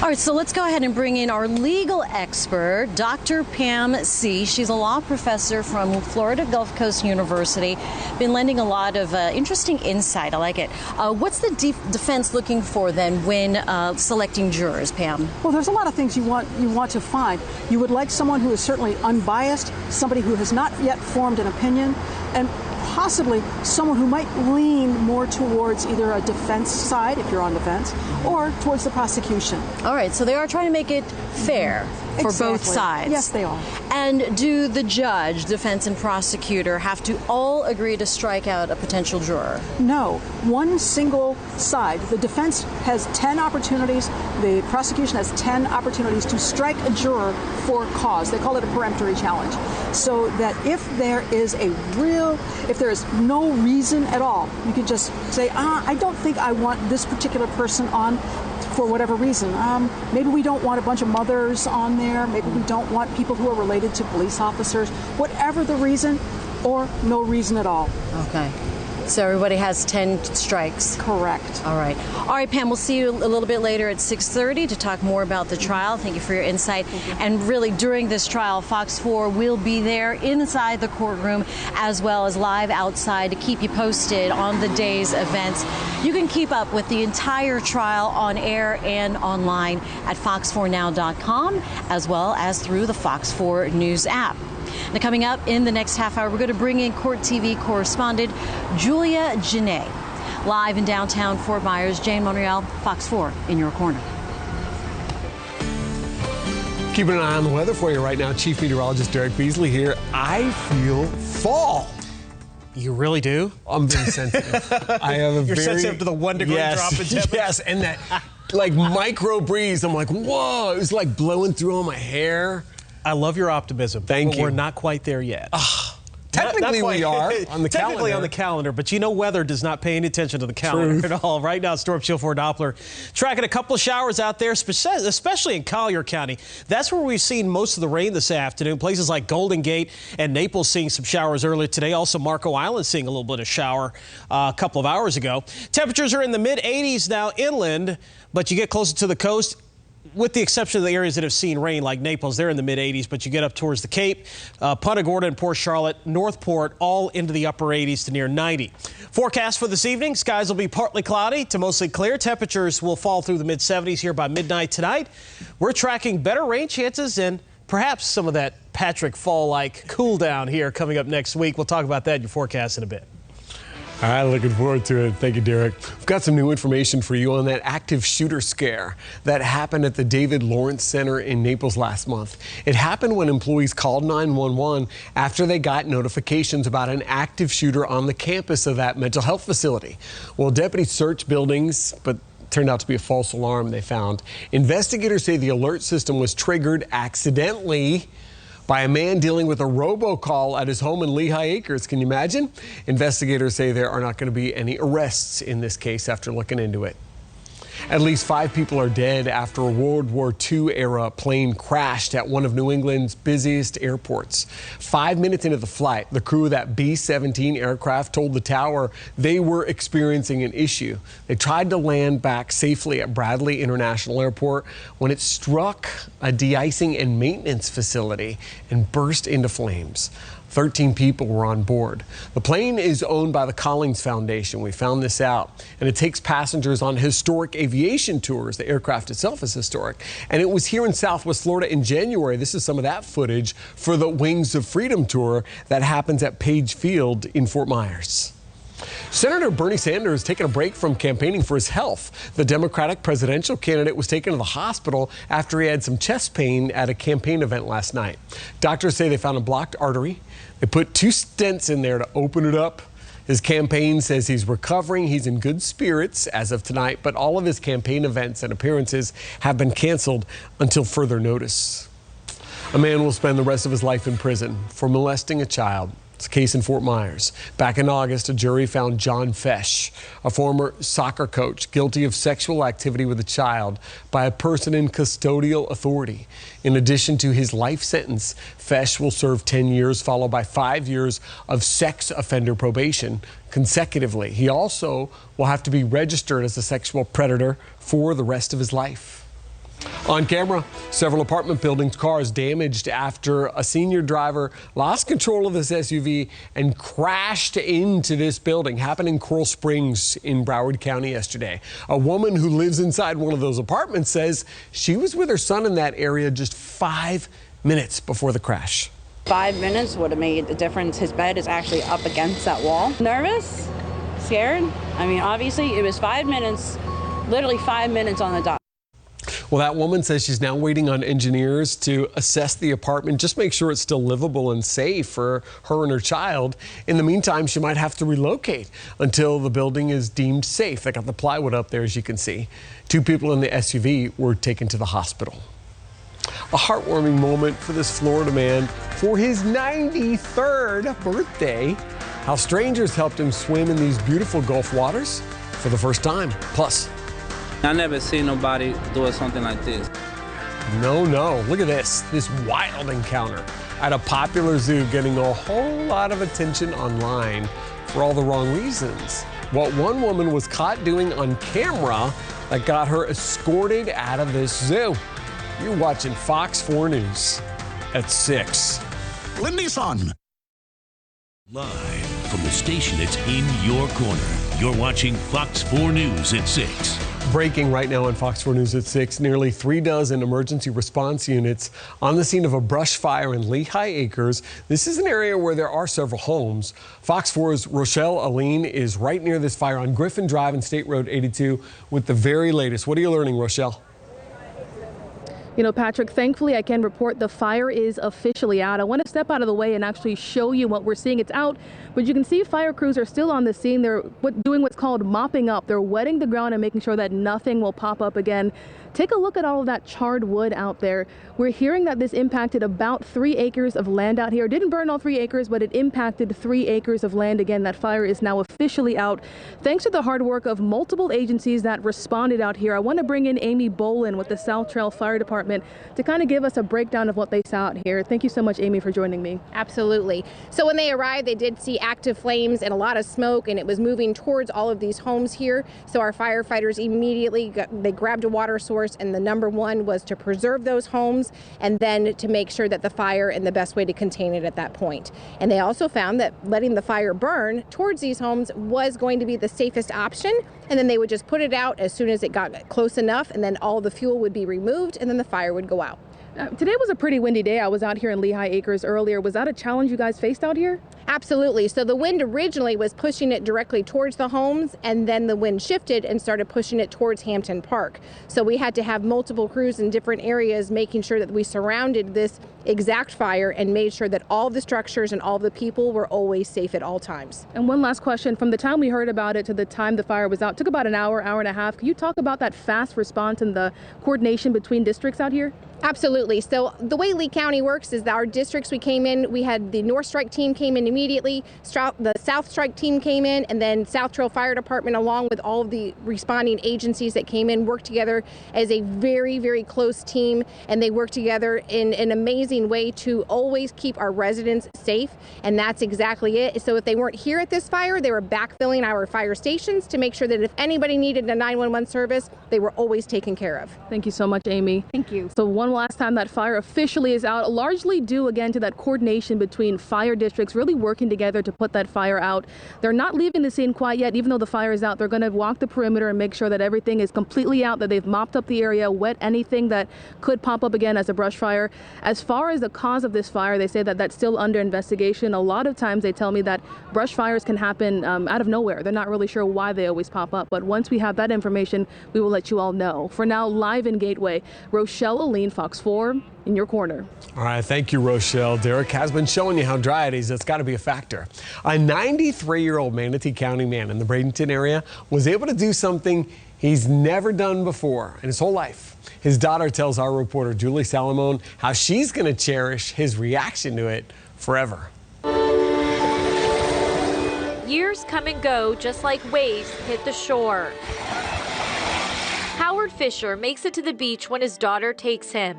All right, so let's go ahead and bring in our legal expert, Dr. Pam See. She's a law professor from Florida Gulf Coast University. Been lending a lot of interesting insight. I like it. What's the defense looking for then when selecting jurors, Pam? Well, there's a lot of things you want to find. You would like someone who is certainly unbiased, somebody who has not yet formed an opinion, and possibly someone who might lean more towards either a defense side, if you're on defense, or towards the prosecution. All right, so they are trying to make it fair for both sides. Yes, they are. And do the judge, defense, and prosecutor have to all agree to strike out a potential juror? No, one single side. The defense has 10 opportunities. The prosecution has 10 opportunities to strike a juror for cause. They call it a peremptory challenge. So that if there is no reason at all, you could just say, I don't think I want this particular person on for whatever reason. Maybe we don't want a bunch of mothers on there. Maybe we don't want people who are related to police officers. Whatever the reason, or no reason at all. Okay. So everybody has 10 strikes. Correct. All right. All right, Pam, we'll see you a little bit later at 6:30 to talk more about the trial. Thank you for your insight. And really, during this trial, Fox 4 will be there inside the courtroom as well as live outside to keep you posted on the day's events. You can keep up with the entire trial on air and online at fox4now.com as well as through the Fox 4 News app. Now, coming up in the next half hour, we're going to bring in Court TV correspondent Julia Jenet. Live in downtown Fort Myers, Jane Monreal, Fox 4 in your corner. Keeping an eye on the weather for you right now. Chief Meteorologist Derek Beasley here. I feel fall. You really do? I'm very sensitive. I have You're sensitive to the 1 degree drop in temperature? Yes, and that like micro breeze. I'm like, whoa, it was like blowing through all my hair. I love your optimism. Thank you. We're not quite there yet. Technically, we are on the Technically on the calendar, but you know weather does not pay any attention to the calendar at all. Right now, Storm Shield 4 Doppler tracking a couple of showers out there, especially in Collier County. That's where we've seen most of the rain this afternoon. Places like Golden Gate and Naples seeing some showers earlier today. Also, Marco Island seeing a little bit of shower a couple of hours ago. Temperatures are in the mid-80s now inland, but you get closer to the coast. With the exception of the areas that have seen rain, like Naples, they're in the mid-80s, but you get up towards the Cape, Punta Gorda and Port Charlotte, Northport, all into the upper 80s to near 90. Forecast for this evening, skies will be partly cloudy to mostly clear. Temperatures will fall through the mid-70s here by midnight tonight. We're tracking better rain chances and perhaps some of that Patrick Fall-like cool down here coming up next week. We'll talk about that in your forecast in a bit. All right, looking forward to it. Thank you, Derek. We've got some new information for you on that active shooter scare that happened at the David Lawrence Center in Naples last month. It happened when employees called 911 after they got notifications about an active shooter on the campus of that mental health facility. Well, deputies searched buildings, but turned out to be a false alarm they found. Investigators say the alert system was triggered accidentally by a man dealing with a robocall at his home in Lehigh Acres. Can you imagine? Investigators say there are not going to be any arrests in this case after looking into it. At least 5 people are dead after a World War II-era plane crashed at one of New England's busiest airports. 5 minutes into the flight, the crew of that B-17 aircraft told the tower they were experiencing an issue. They tried to land back safely at Bradley International Airport when it struck a de-icing and maintenance facility and burst into flames. 13 people were on board. The plane is owned by the Collins Foundation. We found this out. And it takes passengers on historic aviation tours. The aircraft itself is historic. And it was here in Southwest Florida in January. This is some of that footage for the Wings of Freedom tour that happens at Page Field in Fort Myers. Senator Bernie Sanders is taking a break from campaigning for his health. The Democratic presidential candidate was taken to the hospital after he had some chest pain at a campaign event last night. Doctors say they found a blocked artery. They put 2 stents in there to open it up. His campaign says he's recovering. He's in good spirits as of tonight, but all of his campaign events and appearances have been canceled until further notice. A man will spend the rest of his life in prison for molesting a child. It's a case in Fort Myers. Back in August, a jury found John Fesh, a former soccer coach, guilty of sexual activity with a child by a person in custodial authority. In addition to his life sentence, Fesh will serve 10 years, followed by 5 years of sex offender probation consecutively. He also will have to be registered as a sexual predator for the rest of his life. On camera, several apartment buildings' cars damaged after a senior driver lost control of his SUV and crashed into this building. Happened in Coral Springs in Broward County yesterday. A woman who lives inside one of those apartments says she was with her son in that area just 5 minutes before the crash. 5 minutes would have made the difference. His bed is actually up against that wall. Nervous, scared. I mean, obviously it was 5 minutes, literally 5 minutes on the dot. Well, that woman says she's now waiting on engineers to assess the apartment, just make sure it's still livable and safe for her and her child. In the meantime, she might have to relocate until the building is deemed safe. They got the plywood up there, as you can see. 2 people in the SUV were taken to the hospital. A heartwarming moment for this Florida man for his 93rd birthday. How strangers helped him swim in these beautiful Gulf waters for the first time. Plus, I never seen nobody doing something like this. No, look at this wild encounter at a popular zoo getting a whole lot of attention online for all the wrong reasons. What one woman was caught doing on camera that got her escorted out of this zoo. You're watching Fox 4 News at 6. Lindy Son. Live from the station that's in your corner. You're watching Fox 4 News at 6. Breaking right now on Fox 4 News at 6, nearly 36 emergency response units on the scene of a brush fire in Lehigh Acres. This is an area where there are several homes. Fox 4's Rochelle Aline is right near this fire on Griffin Drive and State Road 82 with the very latest. What are you learning, Rochelle? You know, Patrick, thankfully I can report the fire is officially out. I want to step out of the way and actually show you what we're seeing. It's out, but you can see fire crews are still on the scene. They're doing what's called mopping up. They're wetting the ground and making sure that nothing will pop up again. Take a look at all of that charred wood out there. We're hearing that this impacted about 3 acres of land out here. It didn't burn all 3 acres, but it impacted 3 acres of land. Again, that fire is now officially out. Thanks to the hard work of multiple agencies that responded out here. I want to bring in Amy Bolin with the South Trail Fire Department to kind of give us a breakdown of what they saw out here. Thank you so much, Amy, for joining me. Absolutely. So when they arrived, they did see active flames and a lot of smoke, and it was moving towards all of these homes here. So our firefighters immediately they grabbed a water source, and the number one was to preserve those homes and then to make sure that the fire and the best way to contain it at that point. And they also found that letting the fire burn towards these homes was going to be the safest option, and then they would just put it out as soon as it got close enough, and then all the fuel would be removed and then the fire would go out. Today was a pretty windy day. I was out here in Lehigh Acres earlier. Was that a challenge you guys faced out here? Absolutely. So the wind originally was pushing it directly towards the homes, and then the wind shifted and started pushing it towards Hampton Park. So we had to have multiple crews in different areas making sure that we surrounded this exact fire and made sure that all the structures and all the people were always safe at all times. And one last question. From the time we heard about it to the time the fire was out, it took about an hour, hour and a half. Can you talk about that fast response and the coordination between districts out here? Absolutely. So the way Lee County works is that our districts, we came in, we had the North Strike team came in immediately, the South Strike team came in, and then South Trail Fire Department, along with all of the responding agencies that came in, worked together as a very, very close team, and they worked together in an amazing way to always keep our residents safe, and that's exactly it. So if they weren't here at this fire, they were backfilling our fire stations to make sure that if anybody needed a 911 service, they were always taken care of. Thank you so much, Amy. Thank you. So one last time that fire officially is out, largely due again to that coordination between fire districts really working together to put that fire out. They're not leaving the scene quite yet. Even though the fire is out, they're going to walk the perimeter and make sure that everything is completely out, that they've mopped up the area, wet anything that could pop up again as a brush fire. As far as the cause of this fire, they say that that's still under investigation. A lot of times they tell me that brush fires can happen out of nowhere. They're not really sure why they always pop up, but once we have that information, we will let you all know. For now, live in Gateway, Rochelle Aline, Fox 4 in your corner. All right, thank you, Rochelle. Derek has been showing you how dry it is. That's got to be a factor. A 93-year-old Manatee County man in the Bradenton area was able to do something he's never done before in his whole life. His daughter tells our reporter Julie Salamone how she's going to cherish his reaction to it forever. Years come and go just like waves hit the shore. Howard Fisher makes it to the beach when his daughter takes him.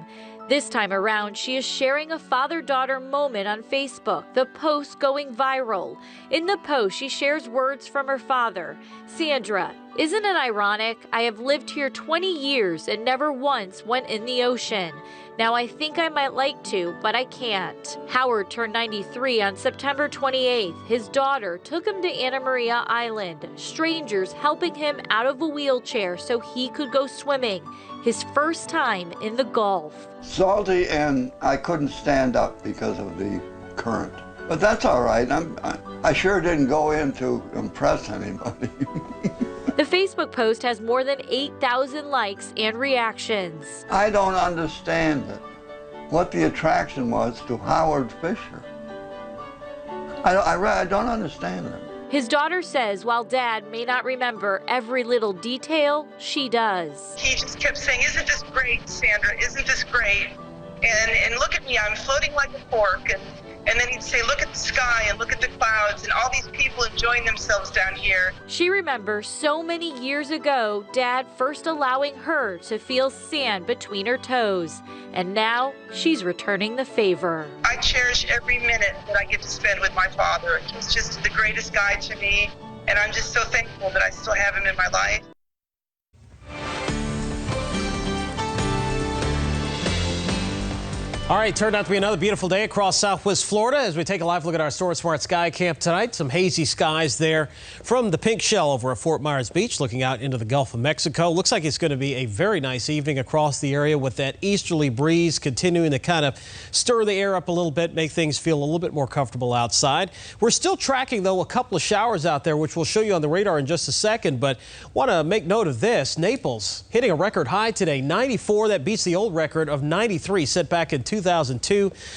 This time around, she is sharing a father-daughter moment on Facebook, the post going viral. In the post, she shares words from her father. Sandra, isn't it ironic? I have lived here 20 years and never once went in the ocean. Now I think I might like to, but I can't. Howard turned 93 on September 28th. His daughter took him to Anna Maria Island, strangers helping him out of a wheelchair so he could go swimming. His first time in the Gulf. Salty, and I couldn't stand up because of the current. But that's all right. I sure didn't go in to impress anybody. The Facebook post has more than 8,000 likes and reactions. I don't understand it. What the attraction was to Howard Fisher. I don't understand it. His daughter says while Dad may not remember every little detail, she does. He just kept saying, "Isn't this great, Sandra? Isn't this great? And look at me, I'm floating like a cork." And then he'd say, "Look at the sky and look at the clouds and all these people enjoying themselves down here." She remembers so many years ago, Dad first allowing her to feel sand between her toes. And now she's returning the favor. I cherish every minute that I get to spend with my father. He's just the greatest guy to me. And I'm just so thankful that I still have him in my life. All right, turned out to be another beautiful day across Southwest Florida as we take a live look at our Store Smart Sky Camp tonight. Some hazy skies there from the Pink Shell over at Fort Myers Beach, looking out into the Gulf of Mexico. Looks like it's going to be a very nice evening across the area with that easterly breeze continuing to kind of stir the air up a little bit, make things feel a little bit more comfortable outside. We're still tracking, though, a couple of showers out there, which we'll show you on the radar in just a second. But want to make note of this. Naples hitting a record high today, 94. That beats the old record of 93 set back in 2002.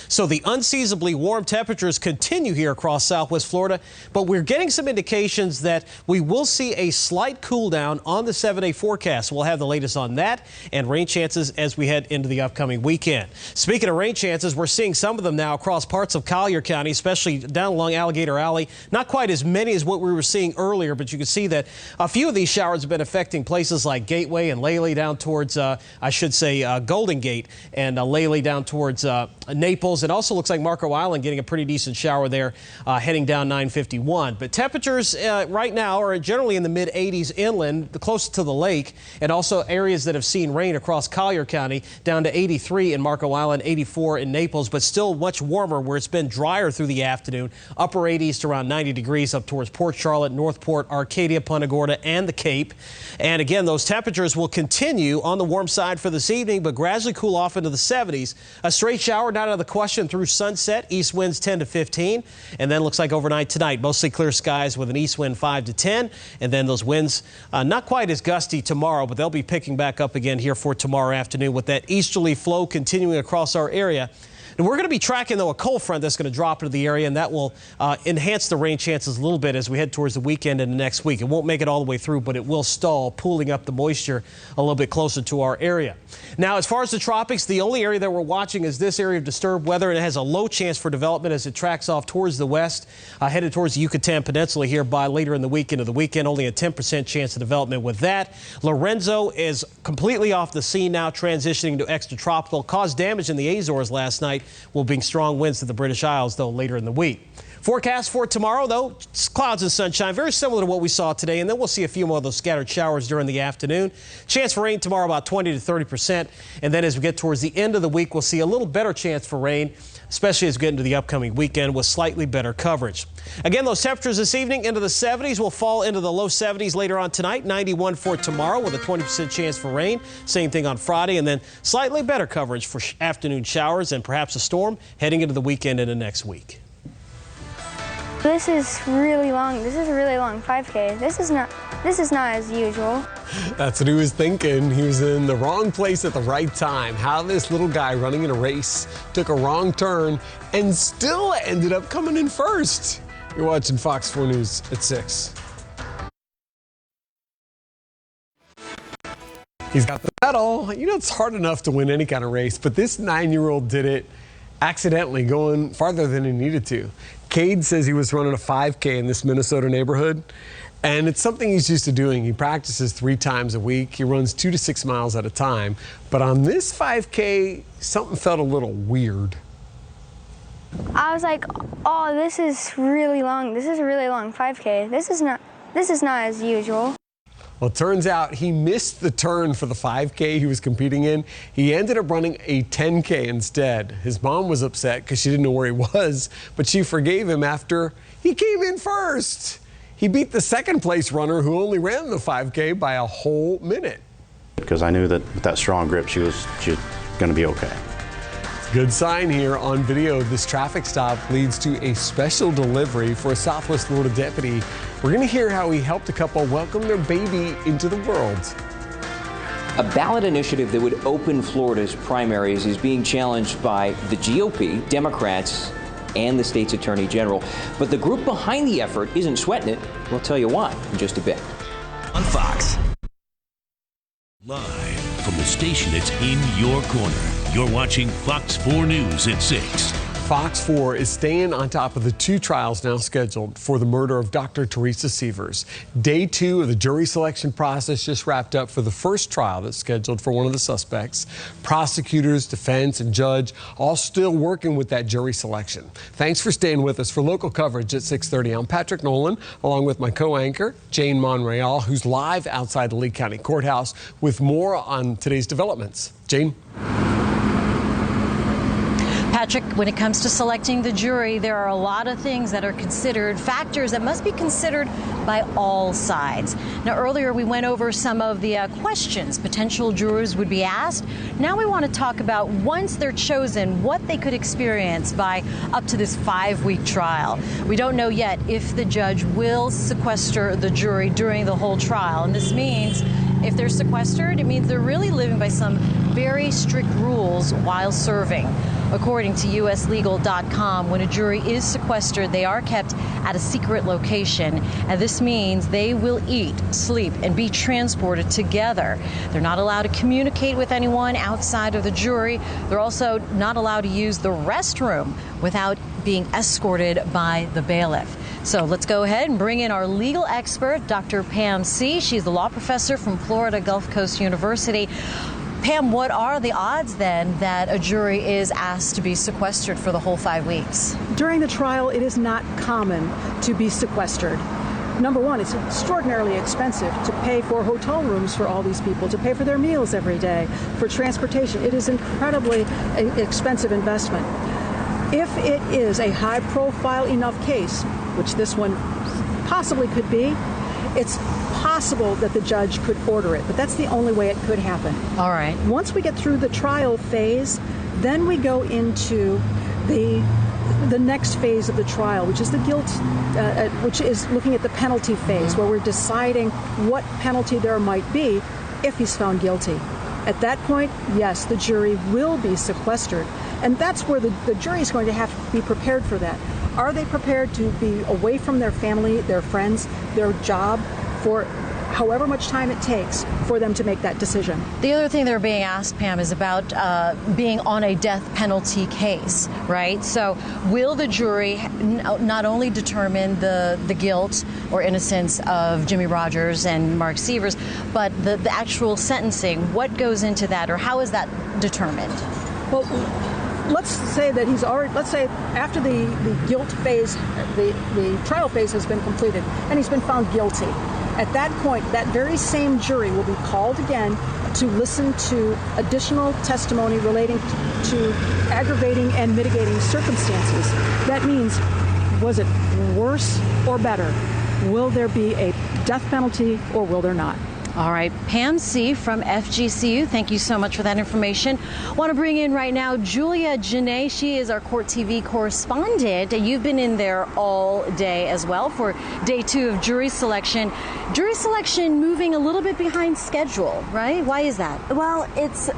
So the unseasonably warm temperatures continue here across Southwest Florida, but we're getting some indications that we will see a slight cool down on the 7-day forecast. We'll have the latest on that and rain chances as we head into the upcoming weekend. Speaking of rain chances, we're seeing some of them now across parts of Collier County, especially down along Alligator Alley. Not quite as many as what we were seeing earlier, but you can see that a few of these showers have been affecting places like Gateway and Lely down towards, Golden Gate, and Lely down towards Naples. It also looks like Marco Island getting a pretty decent shower there heading down 951. But temperatures right now are generally in the mid-80s inland, the closest to the lake, and also areas that have seen rain across Collier County down to 83 in Marco Island, 84 in Naples, but still much warmer where it's been drier through the afternoon. Upper 80s to around 90 degrees up towards Port Charlotte, Northport, Arcadia, Punta Gorda, and the Cape. And again, those temperatures will continue on the warm side for this evening, but gradually cool off into the 70s. A straight shower not out of the question through sunset. East winds 10 to 15. And then looks like overnight tonight, mostly clear skies with an east wind 5 to 10. And then those winds not quite as gusty tomorrow, but they'll be picking back up again here for tomorrow afternoon with that easterly flow continuing across our area. And we're going to be tracking, though, a cold front that's going to drop into the area, and that will enhance the rain chances a little bit as we head towards the weekend and the next week. It won't make it all the way through, but it will stall, pooling up the moisture a little bit closer to our area. Now, as far as the tropics, the only area that we're watching is this area of disturbed weather, and it has a low chance for development as it tracks off towards the west, headed towards the Yucatan Peninsula here by later in the week into the weekend. Only a 10% chance of development with that. Lorenzo is completely off the scene now, transitioning to extratropical. Caused damage in the Azores last night. Will bring strong winds to the British Isles, though, later in the week. Forecast for tomorrow, though, clouds and sunshine, very similar to what we saw today, and then we'll see a few more of those scattered showers during the afternoon. Chance for rain tomorrow about 20 to 30%, and then as we get towards the end of the week, we'll see a little better chance for rain, especially as we get into the upcoming weekend with slightly better coverage. Again, those temperatures this evening into the 70s will fall into the low 70s later on tonight. 91 for tomorrow with a 20% chance for rain. Same thing on Friday, and then slightly better coverage for afternoon showers and perhaps a storm heading into the weekend and the next week. This is really long. This is a really long 5K. This is not as usual. That's what he was thinking. He was in the wrong place at the right time. How this little guy running in a race took a wrong turn and still ended up coming in first. You're watching Fox 4 News at 6. He's got the medal. You know, it's hard enough to win any kind of race, but this 9-year-old did it accidentally, going farther than he needed to. Cade says he was running a 5K in this Minnesota neighborhood, And it's something he's used to doing. He practices 3 times a week. He runs 2 to 6 miles at a time. But on this 5K, something felt a little weird. I was like, oh, this is really long. This is a really long 5K. This is not as usual. Well, it turns out he missed the turn for the 5K he was competing in. He ended up running a 10K instead. His mom was upset because she didn't know where he was, but she forgave him after he came in first. He beat the second place runner who only ran the 5K by a whole minute. Because I knew that with that strong grip, she was going to be okay. Good sign here on video. This traffic stop leads to a special delivery for a Southwest Florida deputy. We're going to hear how he helped a couple welcome their baby into the world. A ballot initiative that would open Florida's primaries is being challenged by the GOP, Democrats, and the state's attorney general. But the group behind the effort isn't sweating it. We'll tell you why in just a bit. On Fox. Live from the station that's in your corner. You're watching Fox 4 News at 6. Fox 4 is staying on top of the 2 trials now scheduled for the murder of Dr. Teresa Sievers. Day 2 of the jury selection process just wrapped up for the first trial that's scheduled for one of the suspects. Prosecutors, defense, and judge all still working with that jury selection. Thanks for staying with us for local coverage at 6:30. I'm Patrick Nolan, along with my co-anchor, Jane Monreal, who's live outside the Lee County Courthouse with more on today's developments. Jane? Patrick, when it comes to selecting the jury, there are a lot of things that are considered, factors that must be considered by all sides. Now, earlier we went over some of the questions potential jurors would be asked. Now we want to talk about, once they're chosen, what they could experience by up to this 5-week trial. We don't know yet if the judge will sequester the jury during the whole trial. And this means if they're sequestered, it means they're really living by some very strict rules while serving. According to uslegal.com, when a jury is sequestered, they are kept at a secret location, and this means they will eat, sleep, and be transported together. They're not allowed to communicate with anyone outside of the jury. They're also not allowed to use the restroom without being escorted by the bailiff. So let's go ahead and bring in our legal expert, Dr. Pam See. She's the law professor from Florida Gulf Coast University. Pam, what are the odds then that a jury is asked to be sequestered for the whole 5 weeks? During the trial, it is not common to be sequestered. Number one, it's extraordinarily expensive to pay for hotel rooms for all these people, to pay for their meals every day, for transportation. It is incredibly expensive investment. If it is a high-profile enough case, which this one possibly could be, it's possible that the judge could order it, but that's the only way it could happen. All right. Once we get through the trial phase, then we go into the next phase of the trial, which is the guilt, which is looking at the penalty phase, where we're deciding what penalty there might be if he's found guilty. At that point, yes, the jury will be sequestered, and that's where the jury is going to have to be prepared for that. Are they prepared to be away from their family, their friends, their job for however much time it takes for them to make that decision? The other thing they're being asked, Pam, is about being on a death penalty case, right? So will the jury not only determine the guilt or innocence of Jimmy Rogers and Mark Sievers, but the actual sentencing? What goes into that, or how is that determined? Well, let's say that let's say after the guilt phase, the trial phase has been completed and he's been found guilty. At that point, that very same jury will be called again to listen to additional testimony relating to aggravating and mitigating circumstances. That means, was it worse or better? Will there be a death penalty or will there not? All right, Pam See from FGCU, thank you so much for that information. Want to bring in right now Julia Janae. She is our Court TV correspondent. You've been in there all day as well for day 2 of jury selection. Jury selection moving a little bit behind schedule, right? Why is that? Well, it's